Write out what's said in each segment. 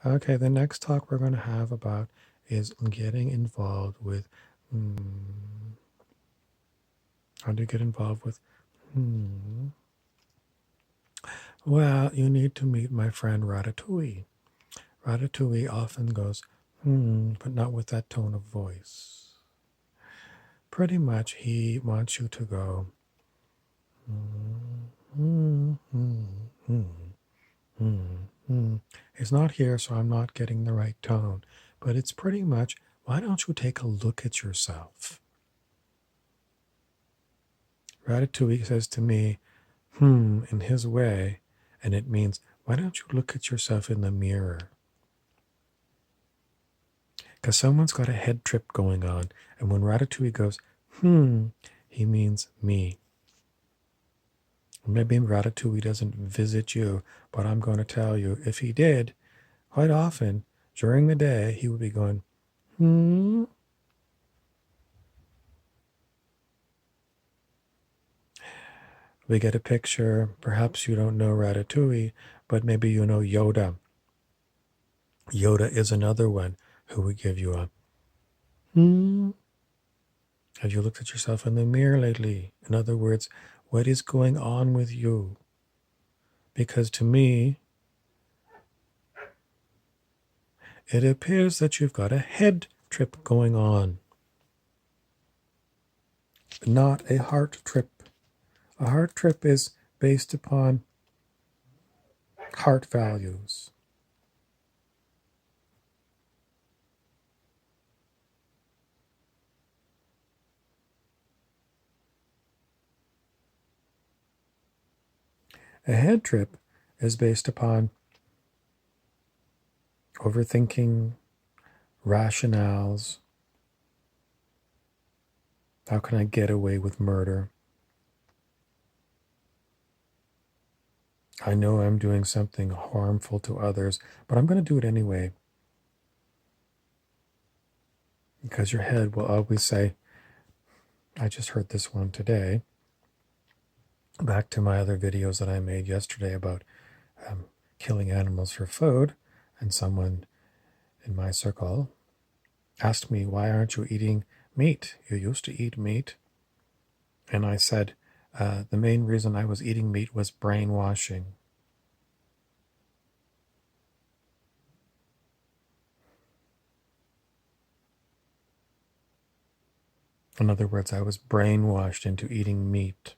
Okay, the next talk we're going to have about is getting involved with how do you get involved with well, you need to meet my friend Ratatouille. Ratatouille often goes but not with that tone of voice. Pretty much he wants you to go hmm, hmm, hmm, hmm, hmm. He's not here, so I'm not getting the right tone. But it's pretty much, why don't you take a look at yourself? Ratatouille says to me, in his way, and it means, why don't you look at yourself in the mirror? Because someone's got a head trip going on, and when Ratatouille goes, he means me. Maybe Ratatouille doesn't visit you, but I'm going to tell you, if he did, quite often during the day, he would be going, We get a picture. Perhaps you don't know Ratatouille, but maybe you know Yoda. Yoda is another one who would give you a Have you looked at yourself in the mirror lately? In other words, what is going on with you? Because to me, it appears that you've got a head trip going on, not a heart trip. A heart trip is based upon heart values. A head trip is based upon overthinking, rationales. How can I get away with murder? I know I'm doing something harmful to others, but I'm going to do it anyway. Because your head will always say, I just heard this one today. Back to my other videos that I made yesterday about killing animals for food, and someone in my circle asked me, why aren't you eating meat? You used to eat meat. And I said, the main reason I was eating meat was brainwashing. In other words, I was brainwashed into eating meat.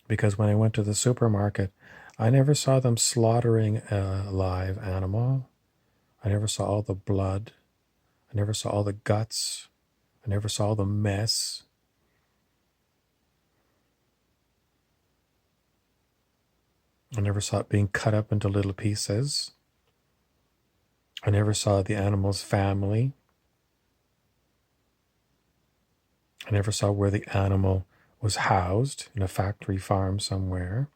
Because when I went to the supermarket, I never saw them slaughtering a live animal. I never saw all the blood. I never saw all the guts. I never saw the mess. I never saw it being cut up into little pieces. I never saw the animal's family. I never saw where the animal was housed in a factory farm somewhere.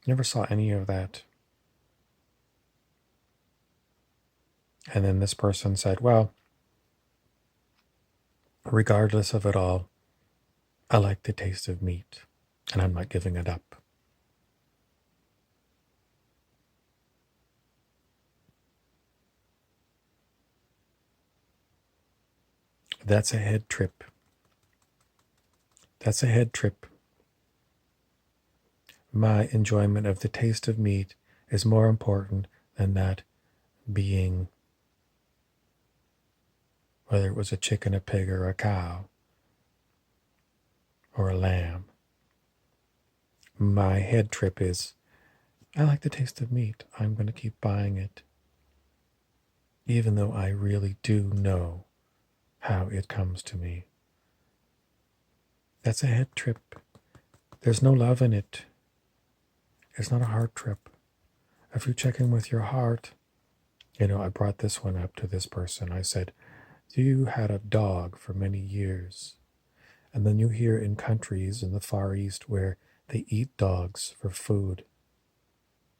Never saw any of that. And then this person said, well, regardless of it all, I like the taste of meat, and I'm not giving it up. That's a head trip. That's a head trip. My enjoyment of the taste of meat is more important than that being, whether it was a chicken, a pig, or a cow, or a lamb. My head trip is, I like the taste of meat. I'm going to keep buying it. Even though I really do know how it comes to me. That's a head trip. There's no love in it. It's not a heart trip. If you check in with your heart, I brought this one up to this person. I said, you had a dog for many years. And then you hear in countries in the Far East where they eat dogs for food.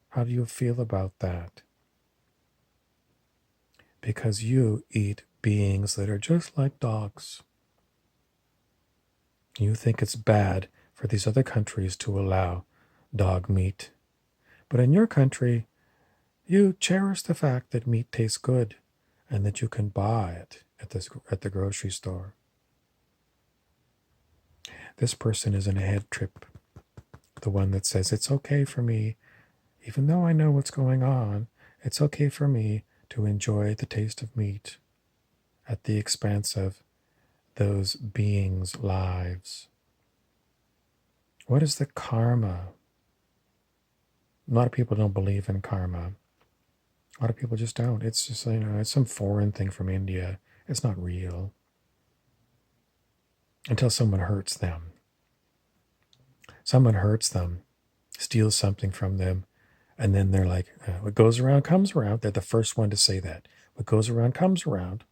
How do you feel about that? Because you eat beings that are just like dogs. You think it's bad for these other countries to allow dog meat. But in your country, You cherish the fact that meat tastes good and that you can buy it at the grocery store. This person is in a head trip. The one that says, it's okay for me, even though I know what's going on, it's okay for me to enjoy the taste of meat at the expense of those beings' lives. What is the karma? A lot of people don't believe in karma. A lot of people just don't. It's just, it's some foreign thing from India. It's not real. Until someone hurts them. Someone hurts them, steals something from them, and then they're like, what goes around comes around. They're the first one to say that. What goes around comes around.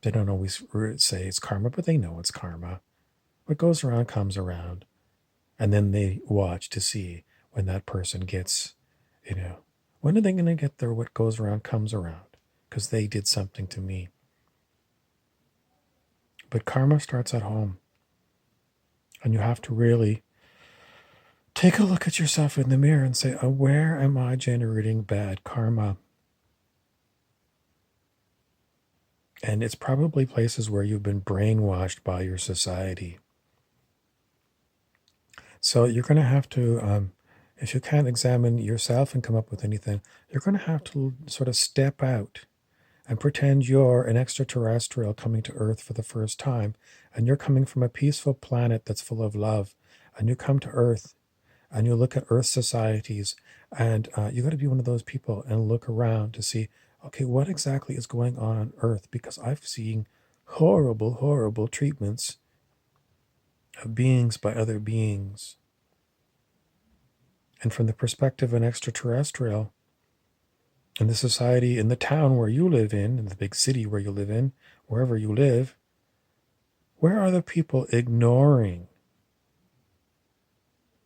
They don't always say it's karma, but they know it's karma. What goes around comes around. And then they watch to see when that person gets, when are they going to get their what goes around comes around? Because they did something to me. But karma starts at home. And you have to really take a look at yourself in the mirror and say, where am I generating bad karma? And it's probably places where you've been brainwashed by your society. So you're going to have to, if you can't examine yourself and come up with anything, you're going to have to sort of step out and pretend you're an extraterrestrial coming to Earth for the first time. And you're coming from a peaceful planet that's full of love. And you come to Earth and you look at Earth societies, and you got to be one of those people and look around to see, okay, what exactly is going on Earth? Because I've seen horrible, horrible treatments of beings by other beings. And from the perspective of an extraterrestrial, in the society, in the town where you live in the big city where you live in, wherever you live, where are the people ignoring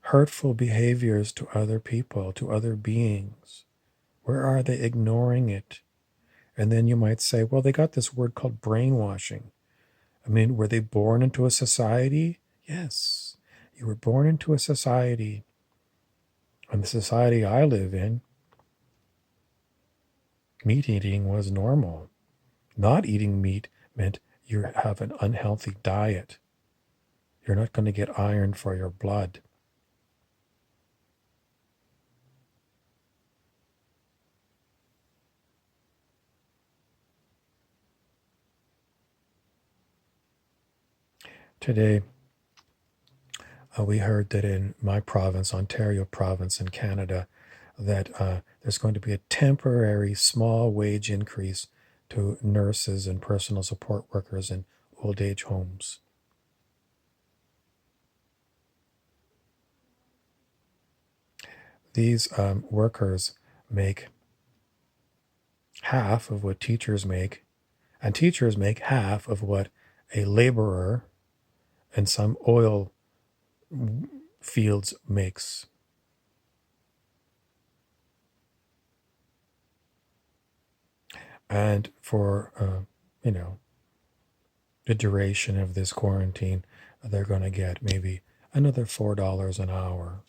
hurtful behaviors to other people, to other beings? Where are they ignoring it? And then you might say, well, they got this word called brainwashing. I mean, were they born into a society? Yes, you were born into a society. And the society I live in, meat eating was normal. Not eating meat meant you have an unhealthy diet. You're not going to get iron for your blood. Today, we heard that in my province, Ontario province in Canada, that there's going to be a temporary small wage increase to nurses and personal support workers in old age homes. These workers make half of what teachers make, and teachers make half of what a laborer in some oil fields makes. And for, the duration of this quarantine, they're going to get maybe another $4 an hour.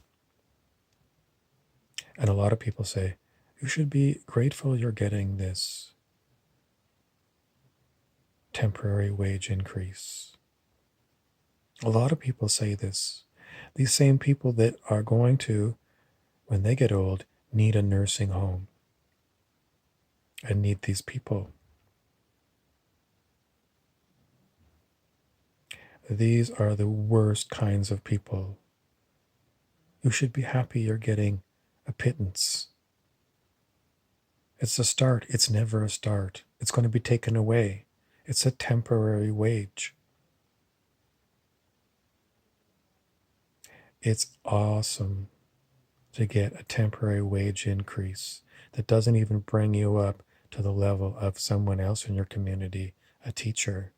And a lot of people say, you should be grateful you're getting this temporary wage increase. A lot of people say this. These same people that are going to, when they get old, need a nursing home and need these people. These are the worst kinds of people. You should be happy you're getting a pittance. It's a start. It's never a start. It's going to be taken away. It's a temporary wage. It's awesome to get a temporary wage increase that doesn't even bring you up to the level of someone else in your community, a teacher.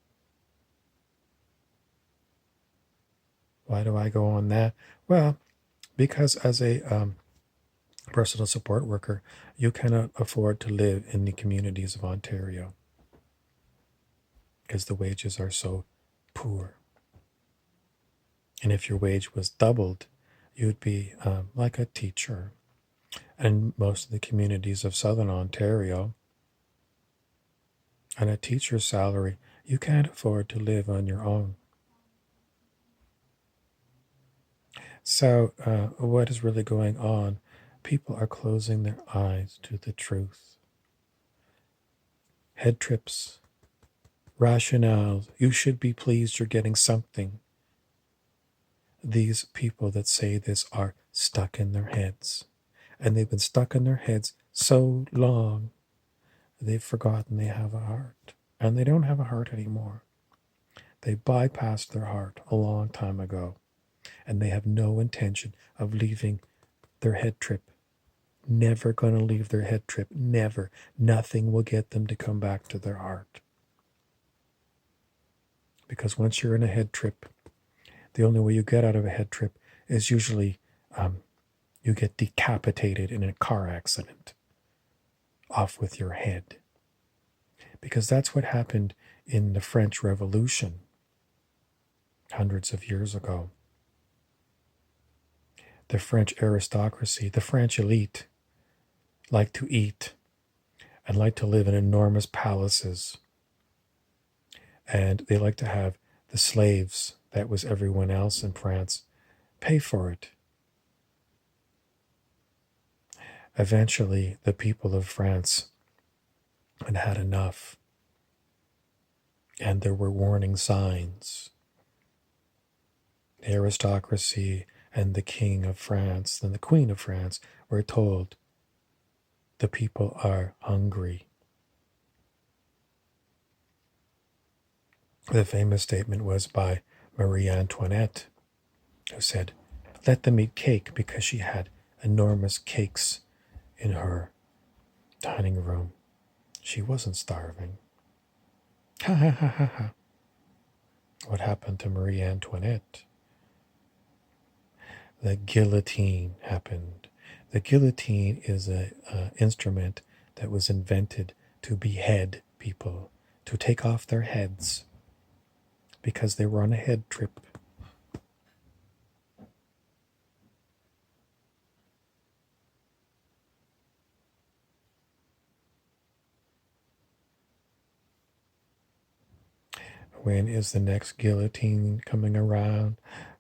Why do I go on that? Well, because as a personal support worker, you cannot afford to live in the communities of Ontario because the wages are so poor. And if your wage was doubled, you'd be like a teacher. and most of the communities of Southern Ontario. On a teacher's salary, you can't afford to live on your own. So, what is really going on? People are closing their eyes to the truth. Head trips, rationales, you should be pleased you're getting something. These people that say this are stuck in their heads. And they've been stuck in their heads so long, they've forgotten they have a heart. And they don't have a heart anymore. They bypassed their heart a long time ago. And they have no intention of leaving their head trip. Never going to leave their head trip. Never. Nothing will get them to come back to their heart. Because once you're in a head trip, the only way you get out of a head trip is usually you get decapitated in a car accident. Off with your head. Because that's what happened in the French Revolution hundreds of years ago. The French aristocracy, the French elite, like to eat and like to live in enormous palaces. And they like to have the slaves, that was everyone else in France, pay for it. Eventually, the people of France had had enough. And there were warning signs. The aristocracy and the king of France and the queen of France were told, the people are hungry. The famous statement was by Marie Antoinette, who said, let them eat cake, because she had enormous cakes in her dining room. She wasn't starving. Ha ha ha ha ha. What happened to Marie Antoinette? The guillotine happened. The guillotine is an instrument that was invented to behead people, to take off their heads, because they were on a head trip. When is the next guillotine coming around?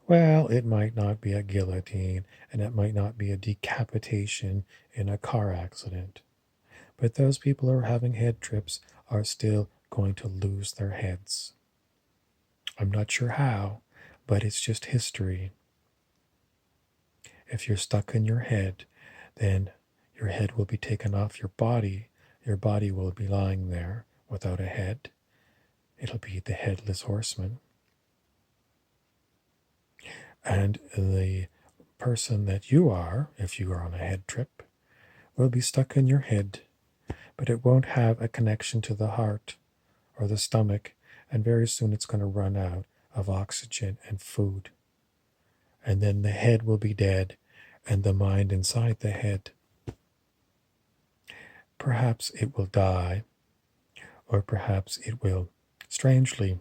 Well, it might not be a guillotine, and it might not be a decapitation in a car accident. But those people who are having head trips are still going to lose their heads. I'm not sure how, but it's just history. If you're stuck in your head, then your head will be taken off your body. Your body will be lying there without a head. It'll be the headless horseman. And the person that you are, if you are on a head trip, will be stuck in your head, but it won't have a connection to the heart or the stomach, and very soon it's going to run out of oxygen and food. And then the head will be dead, and the mind inside the head, perhaps it will die, or perhaps it will, strangely,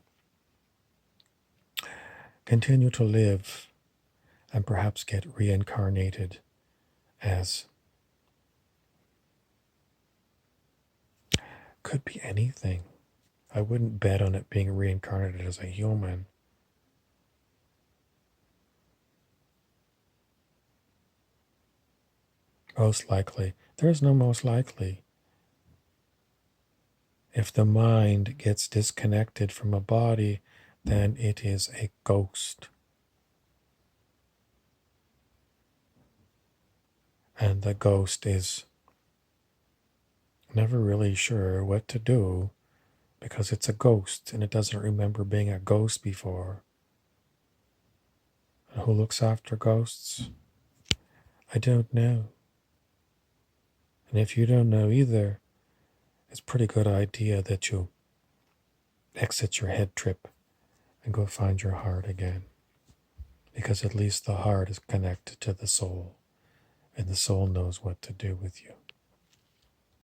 continue to live and perhaps get reincarnated as, could be anything. I wouldn't bet on it being reincarnated as a human. Most likely. There is no most likely. If the mind gets disconnected from a body, then it is a ghost. And the ghost is never really sure what to do, because it's a ghost and it doesn't remember being a ghost before. And who looks after ghosts? I don't know. And if you don't know either, it's a pretty good idea that you exit your head trip and go find your heart again. Because at least the heart is connected to the soul, and the soul knows what to do with you.